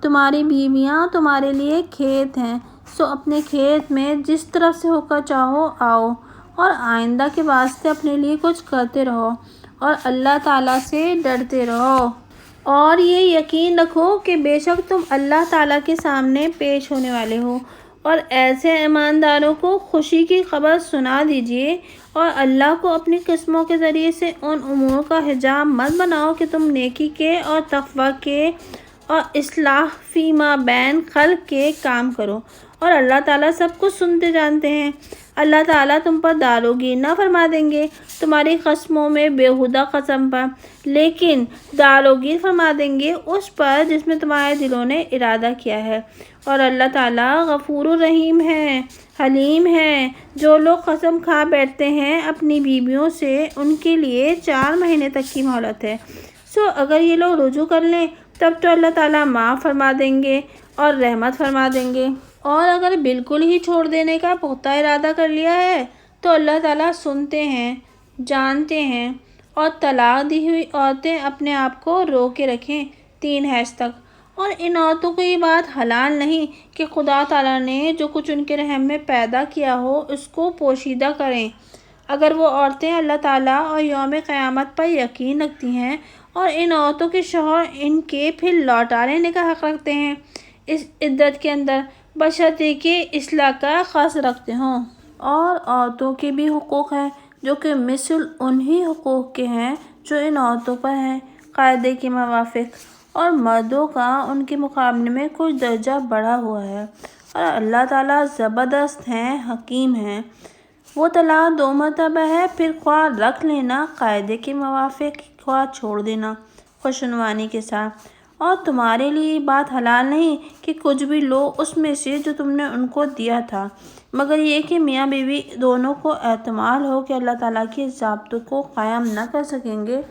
تمہاری بیویاں تمہارے لیے کھیت ہیں، سو اپنے کھیت میں جس طرف سے ہو کر چاہو آؤ، اور آئندہ کے واسطے اپنے لیے کچھ کرتے رہو اور اللہ تعالیٰ سے ڈرتے رہو۔ اور یہ یقین رکھو کہ بے شک تم اللہ تعالیٰ کے سامنے پیش ہونے والے ہو، اور ایسے ایمانداروں کو خوشی کی خبر سنا دیجئے، اور اللہ کو اپنی قسموں کے ذریعے سے ان امور کا حجاب مت بناؤ کہ تم نیکی کے اور تقوی کے اور اصلاح فی ما بین خلق کے کام کرو، اور اللہ تعالیٰ سب کچھ سنتے جانتے ہیں۔ اللہ تعالیٰ تم پر داروگی نہ فرما دیں گے تمہاری قسموں میں بےہودہ قسم پر، لیکن داروگی فرما دیں گے اس پر جس میں تمہارے دلوں نے ارادہ کیا ہے، اور اللہ تعالیٰ غفور الرحیم ہے، حلیم ہے۔ جو لوگ قسم کھا بیٹھتے ہیں اپنی بیویوں سے ان کے لیے 4 مہینے تک کی مہلت ہے، سو اگر یہ لوگ رجوع کر لیں تب تو اللہ تعالیٰ معاف فرما دیں گے اور رحمت فرما دیں گے، اور اگر بالکل ہی چھوڑ دینے کا پختہ ارادہ کر لیا ہے تو اللہ تعالیٰ سنتے ہیں، جانتے ہیں۔ اور طلاق دی ہوئی عورتیں اپنے آپ کو رو کے رکھیں 3 حیض تک، اور ان عورتوں کو یہ بات حلال نہیں کہ خدا تعالیٰ نے جو کچھ ان کے رحم میں پیدا کیا ہو اس کو پوشیدہ کریں۔ اگر وہ عورتیں اللہ تعالیٰ اور یوم قیامت پر یقین رکھتی ہیں، اور ان عورتوں کے شوہر ان کے پھر لوٹا لینے کا حق رکھتے ہیں اس عدت کے اندر، بشرطے کہ اصلاح کا قصد رکھتے ہوں۔ اور عورتوں کے بھی حقوق ہیں جو کہ مثل انہی حقوق کے ہیں جو ان عورتوں پر ہیں قاعدے کے موافق، اور مردوں کا ان کے مقابلے میں کچھ درجہ بڑھا ہوا ہے، اور اللہ تعالیٰ زبردست ہیں، حکیم ہیں۔ وہ طلاق 2 مرتبہ ہے، پھر خواہ رکھ لینا قاعدے کے موافق، خواہ چھوڑ دینا خوشعنوانی کے ساتھ، اور تمہارے لیے یہ بات حلال نہیں کہ کچھ بھی لو اس میں سے جو تم نے ان کو دیا تھا، مگر یہ کہ میاں بیوی دونوں کو احتمال ہو کہ اللہ تعالیٰ کے ضابطوں کو قائم نہ کر سکیں گے۔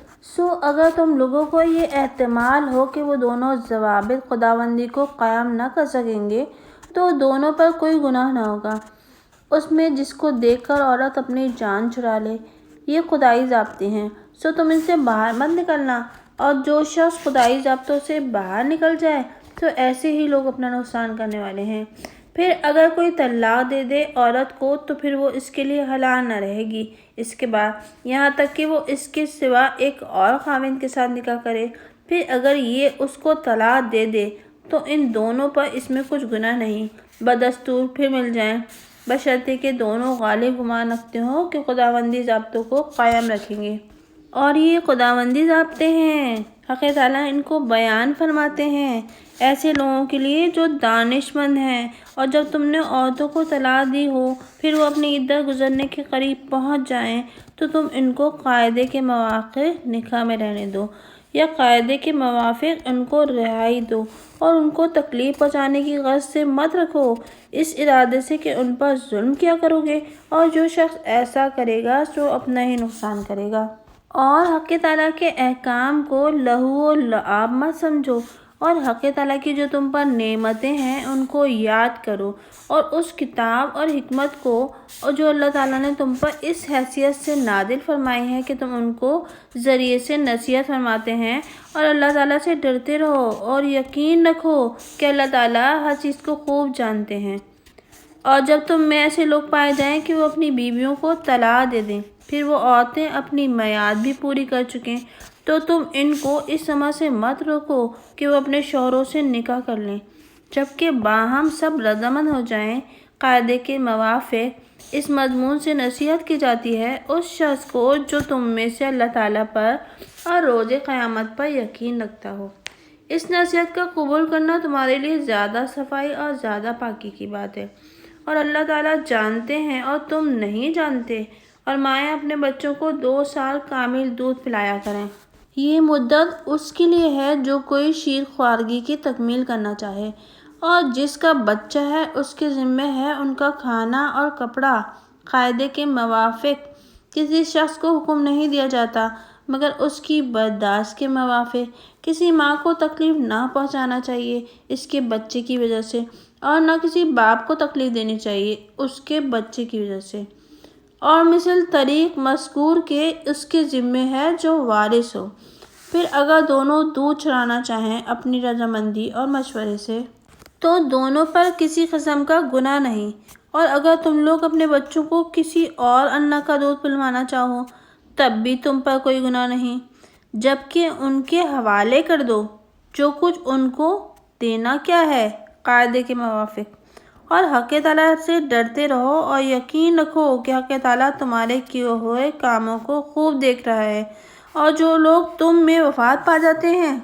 اگر تم لوگوں کو یہ احتمال ہو کہ وہ دونوں ضوابط خداوندی کو قائم نہ کر سکیں گے تو دونوں پر کوئی گناہ نہ ہوگا، اس میں جس کو دیکھ کر عورت اپنی جان چھڑا لے۔ یہ خدائی ضابطے ہیں، تم ان سے باہر مت نکلنا، اور جو شخص خدائی ضابطوں سے باہر نکل جائے تو ایسے ہی لوگ اپنا نقصان کرنے والے ہیں۔ پھر اگر کوئی طلاق دے دے عورت کو تو پھر وہ اس کے لیے حلال نہ رہے گی اس کے بعد، یہاں تک کہ وہ اس کے سوا ایک اور خاوند کے ساتھ نکاح کرے۔ پھر اگر یہ اس کو طلاق دے دے تو ان دونوں پر اس میں کچھ گناہ نہیں، بدستور پھر مل جائیں، بشرطے کہ دونوں غالب گمان رکھتے ہوں کہ خداوندی ضابطوں کو قائم رکھیں گے۔ اور یہ خداوندی ضابطے ہیں، حق تعالیٰ ان کو بیان فرماتے ہیں ایسے لوگوں کے لیے جو دانش مند ہیں، اور جب تم نے عورتوں کو طلاق دی ہو پھر وہ اپنی عدت گزرنے کے قریب پہنچ جائیں تو تم ان کو قاعدے کے موافق نکاح میں رہنے دو، یا قاعدے کے موافق ان کو رہائی دو، اور ان کو تکلیف پہنچانے کی غرض سے مت رکھو، اس ارادے سے کہ ان پر ظلم کیا کرو گے، اور جو شخص ایسا کرے گا سو اپنا ہی نقصان کرے گا۔ اور حق تعالیٰ کے احکام کو لہو و لعب مت سمجھو، اور حق تعالیٰ کی جو تم پر نعمتیں ہیں ان کو یاد کرو، اور اس کتاب اور حکمت کو اور جو اللہ تعالیٰ نے تم پر اس حیثیت سے نازل فرمائی ہے کہ تم ان کو ذریعے سے نصیحت فرماتے ہیں، اور اللہ تعالیٰ سے ڈرتے رہو، اور یقین رکھو کہ اللہ تعالیٰ ہر چیز کو خوب جانتے ہیں۔ اور جب تم میں ایسے لوگ پائے جائیں کہ وہ اپنی بیویوں کو طلاق دے دیں، پھر وہ عورتیں اپنی میعاد بھی پوری کر چکیں، تو تم ان کو اس سمجھ سے مت روکو کہ وہ اپنے شوہروں سے نکاح کر لیں، جبکہ باہم سب رضامند ہو جائیں۔ قاعدے کے موافق اس مضمون سے نصیحت کی جاتی ہے اس شخص کو جو تم میں سے اللہ تعالیٰ پر اور روز قیامت پر یقین رکھتا ہو۔ اس نصیحت کا قبول کرنا تمہارے لیے زیادہ صفائی اور زیادہ پاکی کی بات ہے، اور اللہ تعالیٰ جانتے ہیں اور تم نہیں جانتے۔ اور مائیں اپنے بچوں کو 2 سال کامل دودھ پلایا کریں۔ یہ مدت اس کے لیے ہے جو کوئی شیر خوارگی کی تکمیل کرنا چاہے، اور جس کا بچہ ہے اس کے ذمہ ہے ان کا کھانا اور کپڑا۔ قاعدے کے موافق کسی شخص کو حکم نہیں دیا جاتا مگر اس کی برداشت کے موافق۔ کسی ماں کو تکلیف نہ پہنچانا چاہیے اس کے بچے کی وجہ سے، اور نہ کسی باپ کو تکلیف دینی چاہیے اس کے بچے کی وجہ سے، اور مثل طریق مذکور کے اس کے ذمہ ہے جو وارث ہو۔ پھر اگر دونوں دودھ چرانا چاہیں اپنی رضامندی اور مشورے سے تو دونوں پر کسی قسم کا گناہ نہیں، اور اگر تم لوگ اپنے بچوں کو کسی اور انا کا دودھ پلوانا چاہو تب بھی تم پر کوئی گناہ نہیں، جبکہ ان کے حوالے کر دو جو کچھ ان کو دینا کیا ہے قاعدے کے موافق۔ اور حق تعالیٰ سے ڈرتے رہو اور یقین رکھو کہ حق تعالیٰ تمہارے کیے ہوئے کاموں کو خوب دیکھ رہا ہے۔ اور جو لوگ تم میں وفات پا جاتے ہیں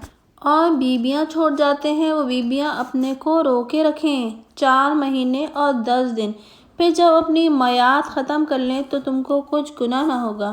اور بیویاں چھوڑ جاتے ہیں وہ بیویاں اپنے کو روکے رکھیں 4 مہینے اور 10 دن، پھر جب اپنی میعاد ختم کر لیں تو تم کو کچھ گناہ نہ ہوگا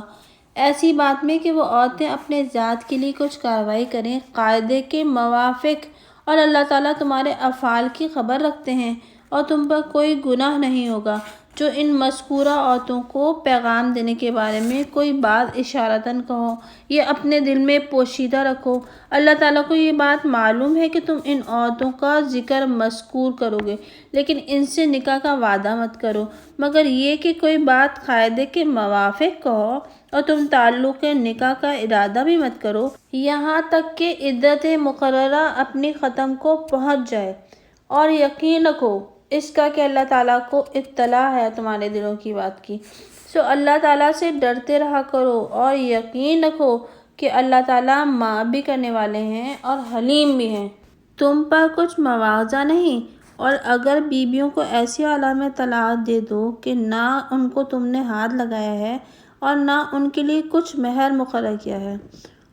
ایسی بات میں کہ وہ عورتیں اپنے ذات کے لیے کچھ کارروائی کریں قاعدے کے موافق، اور اللہ تعالیٰ تمہارے افعال کی خبر رکھتے ہیں، اور تم پر کوئی گناہ نہیں ہوگا جو ان مذکورہ عورتوں کو پیغام دینے کے بارے میں کوئی بات اشارتاً کہو، یہ اپنے دل میں پوشیدہ رکھو۔ اللہ تعالیٰ کو یہ بات معلوم ہے کہ تم ان عورتوں کا ذکر مذکور کرو گے، لیکن ان سے نکاح کا وعدہ مت کرو مگر یہ کہ کوئی بات قاعدے کے موافق کہو، اور تم تعلق نکاح کا ارادہ بھی مت کرو یہاں تک کہ عدت مقررہ اپنی ختم کو پہنچ جائے، اور یقین رکھو اس کا کہ اللہ تعالیٰ کو اطلاع ہے تمہارے دلوں کی بات کی۔ اللہ تعالیٰ سے ڈرتے رہا کرو اور یقین رکھو کہ اللہ تعالیٰ معاف بھی کرنے والے ہیں اور حلیم بھی ہیں۔ تم پر کچھ مواخذہ نہیں، اور اگر بیویوں کو ایسی حالت میں طلاق دے دو کہ نہ ان کو تم نے ہاتھ لگایا ہے اور نہ ان کے لیے کچھ مہر مقرر کیا ہے،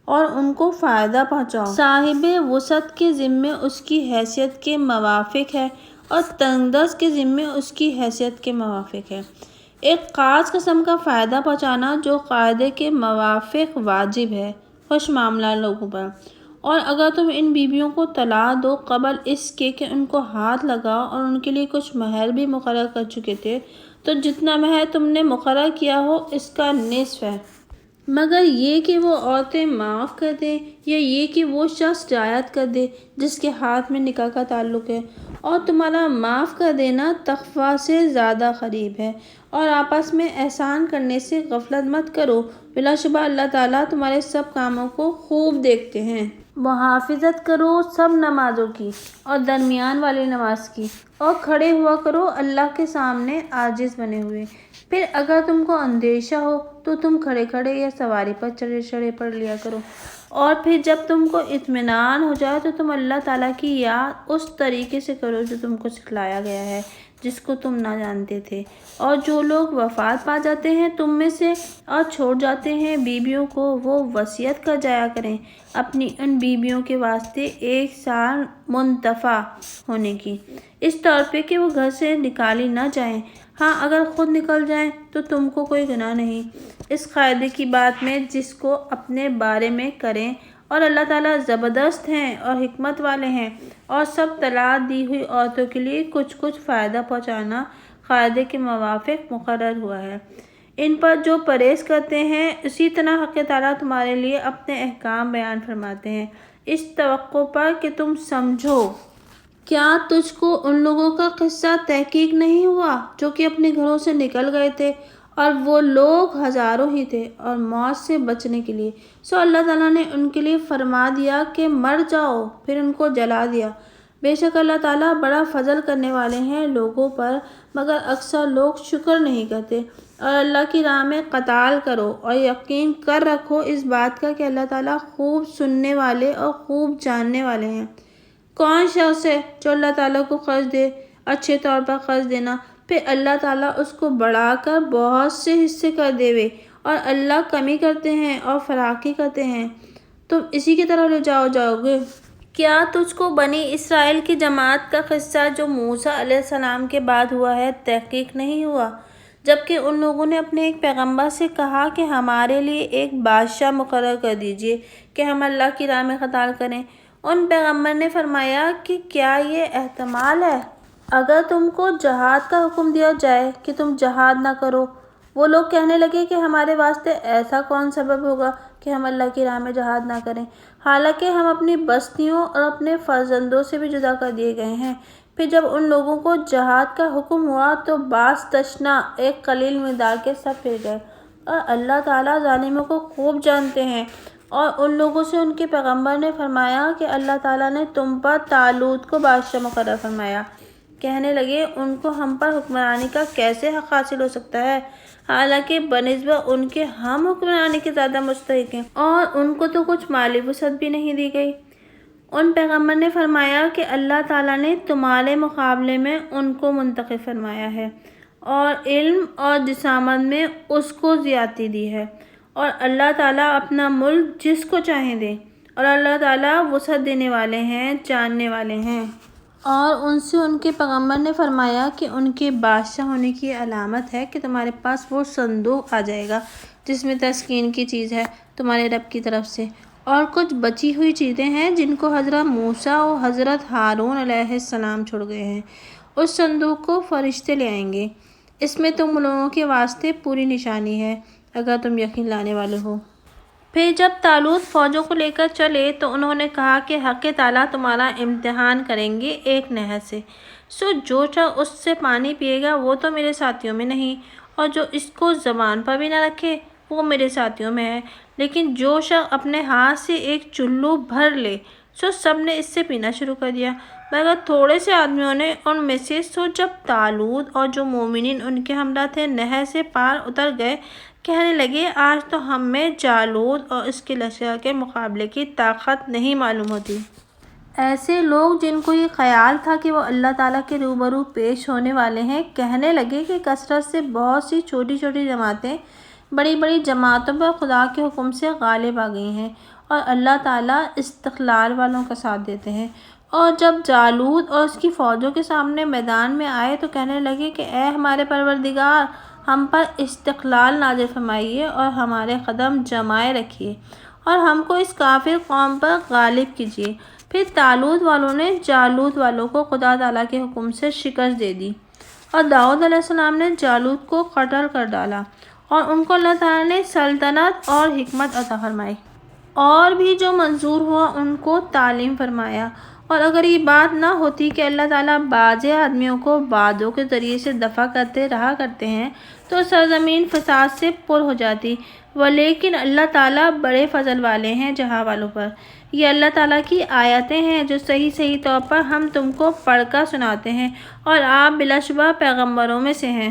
اور ان کو فائدہ پہنچاؤ۔ صاحب وسعت کے ذمے اس کی حیثیت کے موافق ہے اور تنگ دست کے ذمے اس کی حیثیت کے موافق ہے۔ ایک خاص قسم کا فائدہ پہنچانا جو قاعدے کے موافق واجب ہے خوش معاملہ لوگوں پر۔ اور اگر تم ان بیویوں کو طلاق دو قبل اس کے کہ ان کو ہاتھ لگاؤ اور ان کے لیے کچھ مہر بھی مقرر کر چکے تھے، تو جتنا مہر تم نے مقرر کیا ہو اس کا نصف ہے، مگر یہ کہ وہ عورتیں معاف کر دیں یا یہ کہ وہ شخص رعایت کر دے جس کے ہاتھ میں نکاح کا تعلق ہے، اور تمہارا معاف کر دینا تقویٰ سے زیادہ قریب ہے۔ اور آپس میں احسان کرنے سے غفلت مت کرو، بلا شبہ اللہ تعالیٰ تمہارے سب کاموں کو خوب دیکھتے ہیں۔ محافظت کرو سب نمازوں کی اور درمیان والی نماز کی، اور کھڑے ہوا کرو اللہ کے سامنے عاجز بنے ہوئے۔ پھر اگر تم کو اندیشہ ہو تو تم کھڑے کھڑے یا سواری پر چڑھے چڑھے پڑھ لیا کرو، اور پھر جب تم کو اطمینان ہو جائے تو تم اللہ تعالیٰ کی یاد اس طریقے سے کرو جو تم کو سکھلایا گیا ہے، جس کو تم نہ جانتے تھے۔ اور جو لوگ وفات پا جاتے ہیں تم میں سے اور چھوڑ جاتے ہیں بیویوں کو، وہ وصیت کر جایا کریں اپنی ان بیویوں کے واسطے 1 سال منتفع ہونے کی، اس طور پہ کہ وہ گھر سے نکالی نہ جائیں۔ ہاں اگر خود نکل جائیں تو تم کو کوئی گناہ نہیں اس قاعدے کی بات میں جس کو اپنے بارے میں کریں، اور اللہ تعالیٰ زبردست ہیں اور حکمت والے ہیں۔ اور سب طلاق دی ہوئی عورتوں کے لیے کچھ فائدہ پہنچانا قاعدے کے موافق مقرر ہوا ہے۔ ان پر جو پرہیز کرتے ہیں اسی طرح حق تعالیٰ تمہارے لیے اپنے احکام بیان فرماتے ہیں، اس توقع پر کہ تم سمجھو۔ کیا تجھ کو ان لوگوں کا قصہ تحقیق نہیں ہوا جو کہ اپنے گھروں سے نکل گئے تھے، اور وہ لوگ ہزاروں ہی تھے، اور موت سے بچنے کے لیے سو اللہ تعالیٰ نے ان کے لیے فرما دیا کہ مر جاؤ، پھر ان کو جلا دیا۔ بے شک اللہ تعالیٰ بڑا فضل کرنے والے ہیں لوگوں پر، مگر اکثر لوگ شکر نہیں کرتے۔ اور اللہ کی راہ میں قتال کرو اور یقین کر رکھو اس بات کا کہ اللہ تعالیٰ خوب سننے والے اور خوب جاننے والے ہیں۔ کون شخص ہے جو اللہ تعالیٰ کو قرض دے، اچھے طور پر قرض دینا، پھر اللہ تعالیٰ اس کو بڑھا کر بہت سے حصے کر دے، اور اللہ کمی کرتے ہیں اور فراخی کرتے ہیں، تم اسی کی طرح لے جاؤ گے۔ کیا تجھ کو بنی اسرائیل کی جماعت کا قصہ جو موسیٰ علیہ السلام کے بعد ہوا ہے تحقیق نہیں ہوا، جبکہ ان لوگوں نے اپنے ایک پیغمبر سے کہا کہ ہمارے لیے ایک بادشاہ مقرر کر دیجئے کہ ہم اللہ کی راہ میں قتال کریں؟ ان پیغمبر نے فرمایا کہ کیا یہ احتمال ہے اگر تم کو جہاد کا حکم دیا جائے کہ تم جہاد نہ کرو؟ وہ لوگ کہنے لگے کہ ہمارے واسطے ایسا کون سبب ہوگا کہ ہم اللہ کی راہ میں جہاد نہ کریں، حالانکہ ہم اپنی بستیوں اور اپنے فرزندوں سے بھی جدا کر دیے گئے ہیں۔ پھر جب ان لوگوں کو جہاد کا حکم ہوا تو بعض تشنا ایک قلیل مقدار کے سب پھر گئے، اور اللہ تعالیٰ ظالموں کو خوب جانتے ہیں۔ اور ان لوگوں سے ان کے پیغمبر نے فرمایا کہ اللہ تعالیٰ نے تم پر طالوت کو بادشاہ مقرر فرمایا۔ کہنے لگے ان کو ہم پر حکمرانی کا کیسے حق حاصل ہو سکتا ہے، حالانکہ بنسبت ان کے ہم حکمرانی کے زیادہ مستحق ہیں، اور ان کو تو کچھ مالی وسعت بھی نہیں دی گئی۔ ان پیغمبر نے فرمایا کہ اللہ تعالیٰ نے تمہارے مقابلے میں ان کو منتخب فرمایا ہے، اور علم اور جسامت میں اس کو زیادتی دی ہے، اور اللہ تعالیٰ اپنا ملک جس کو چاہیں دے، اور اللہ تعالیٰ وسعت دینے والے ہیں، جاننے والے ہیں۔ اور ان سے ان کے پیغمبر نے فرمایا کہ ان کے بادشاہ ہونے کی علامت ہے کہ تمہارے پاس وہ صندوق آ جائے گا جس میں تسکین کی چیز ہے تمہارے رب کی طرف سے، اور کچھ بچی ہوئی چیزیں ہیں جن کو حضرت موسیٰ اور حضرت ہارون علیہ السلام چھوڑ گئے ہیں۔ اس صندوق کو فرشتے لے آئیں گے، اس میں تم لوگوں کے واسطے پوری نشانی ہے اگر تم یقین لانے والے ہو۔ پھر جب طالوت فوجوں کو لے کر چلے تو انہوں نے کہا کہ حق تعالیٰ تمہارا امتحان کریں گے ایک نہر سے، سو جو شخص اس سے پانی پیے گا وہ تو میرے ساتھیوں میں نہیں، اور جو اس کو زبان پر بھی نہ رکھے وہ میرے ساتھیوں میں ہے، لیکن جو شخص اپنے ہاتھ سے ایک چلو بھر لے، سو سب نے اس سے پینا شروع کر دیا مگر تھوڑے سے آدمیوں نے ان میں سے۔ سو جب طالوت اور جو مومنین ان کے ہمراہ تھے نہر سے پار اتر گئے، کہنے لگے آج تو ہم میں جالوت اور اس کے لشکر کے مقابلے کی طاقت نہیں معلوم ہوتی۔ ایسے لوگ جن کو یہ خیال تھا کہ وہ اللہ تعالیٰ کے روبرو پیش ہونے والے ہیں، کہنے لگے کہ کثرت سے بہت سی چھوٹی چھوٹی جماعتیں بڑی بڑی جماعتوں پر خدا کے حکم سے غالب آ گئی ہیں اور اللہ تعالیٰ استقلال والوں کا ساتھ دیتے ہیں۔ اور جب جالوت اور اس کی فوجوں کے سامنے میدان میں آئے تو کہنے لگے کہ اے ہمارے پروردگار، ہم پر استقلال نازل فرمائیے اور ہمارے قدم جمائے رکھیے اور ہم کو اس کافر قوم پر غالب کیجیے۔ پھر طالوت والوں نے جالوت والوں کو خدا تعالیٰ کے حکم سے شکست دے دی اور داؤد علیہ السلام نے جالوت کو قتل کر ڈالا اور ان کو اللہ تعالیٰ نے سلطنت اور حکمت عطا فرمائی، اور بھی جو منظور ہوا ان کو تعلیم فرمایا۔ اور اگر یہ بات نہ ہوتی کہ اللہ تعالیٰ بعض آدمیوں کو بعضوں کے ذریعے سے دفع کرتے رہا کرتے ہیں تو سرزمین فساد سے پر ہو جاتی، ولیکن اللہ تعالیٰ بڑے فضل والے ہیں جہاں والوں پر۔ یہ اللہ تعالیٰ کی آیتیں ہیں جو صحیح طور پر ہم تم کو پڑھ کر سناتے ہیں، اور آپ بلا شبہ پیغمبروں میں سے ہیں۔